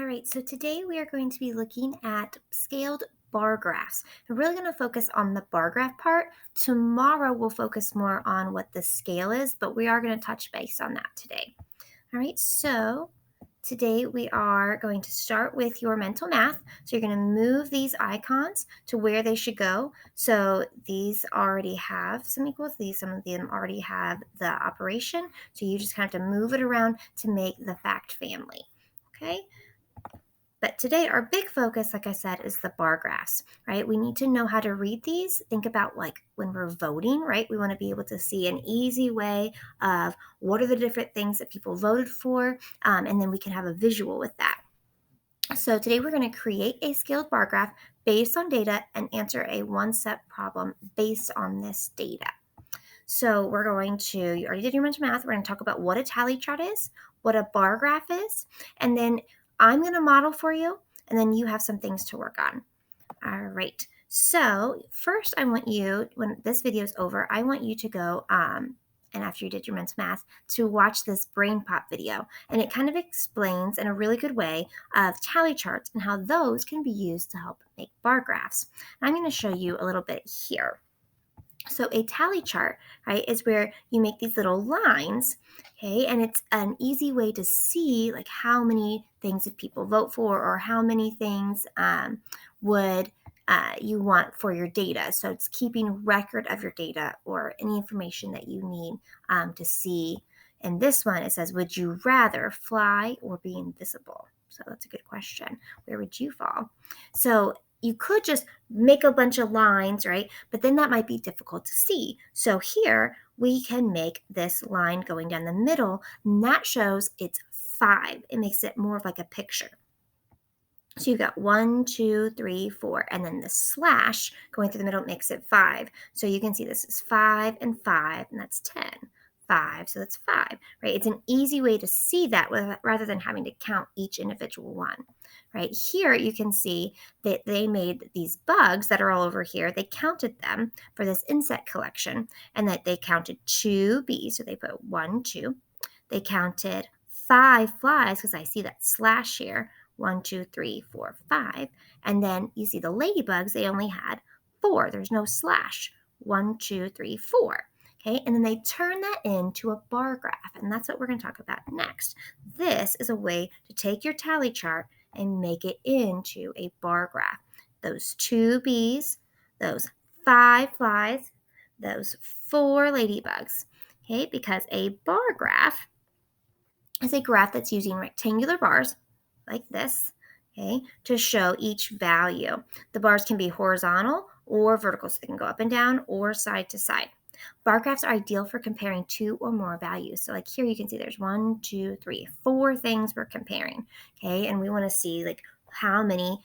right, so today we are going to be looking at scaled bar graphs. We're really going to focus on the bar graph part. Tomorrow we'll focus more on what the scale is, but we are going to touch base on that today. All right, so today we are going to start with your mental math. So you're going to move these icons to where they should go. So these already have some equals. Some of them already have the operation. So you just kind of have to move it around to make the fact family. Okay. But today, our big focus, like I said, is the bar graphs, right? We need to know how to read these. Think about like when we're voting, right? We want to be able to see an easy way of what are the different things that people voted for, and then we can have a visual with that. So today we're going to create a scaled bar graph based on data and answer a one-step problem based on this data. So we're going to, you already did your mental math. We're going to talk about what a tally chart is, what a bar graph is, and then I'm going to model for you, and then you have some things to work on. All right. So first, I want you, when this video is over, I want you to go, and after you did your mental math, to watch this brain pop video. And it kind of explains in a really good way of tally charts and how those can be used to help make bar graphs. I'm going to show you a little bit here. So a tally chart, right, is where you make these little lines, okay, and it's an easy way to see like how many things did people vote for or how many things would you want for your data. So it's keeping record of your data or any information that you need to see. And this one, it says, would you rather fly or be invisible? So that's a good question. Where would you fall? So you could just make a bunch of lines, right? But then that might be difficult to see. So here we can make this line going down the middle, and that shows it's 5. It makes it more of like a picture. So you've got 1, 2, 3, 4, and then the slash going through the middle makes it 5. So you can see this is 5 and 5, and that's 10. 5, so that's 5, right? It's an easy way to see that rather than having to count each individual one, right? Here you can see that they made these bugs that are all over here. They counted them for this insect collection, and that they counted 2 bees, so they put 1, 2. They counted 5 flies, because I see that slash here, 1, 2, 3, 4, 5. And then you see the ladybugs, they only had 4. There's no slash. 1, 2, 3, 4. Okay, and then they turn that into a bar graph, and that's what we're going to talk about next. This is a way to take your tally chart and make it into a bar graph. Those 2 bees, those 5 flies, those 4 ladybugs. Okay, because a bar graph is a graph that's using rectangular bars like this, okay, to show each value. The bars can be horizontal or vertical, so they can go up and down or side to side. Bar graphs are ideal for comparing 2 or more values. So like here you can see there's 1, 2, 3, 4 things we're comparing, okay, and we want to see like how many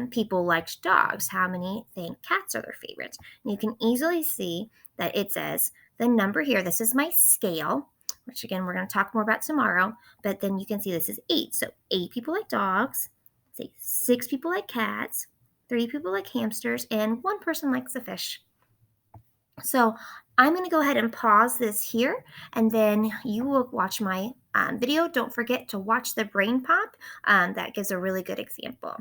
people liked dogs, how many think cats are their favorites. And you can easily see that it says the number here, this is my scale, which again, we're going to talk more about tomorrow, but then you can see this is 8. So 8 people like dogs, say 6 people like cats, 3 people like hamsters, and 1 person likes a fish. So I'm going to go ahead and pause this here, and then you will watch my video. Don't forget to watch the brain pop. That gives a really good example.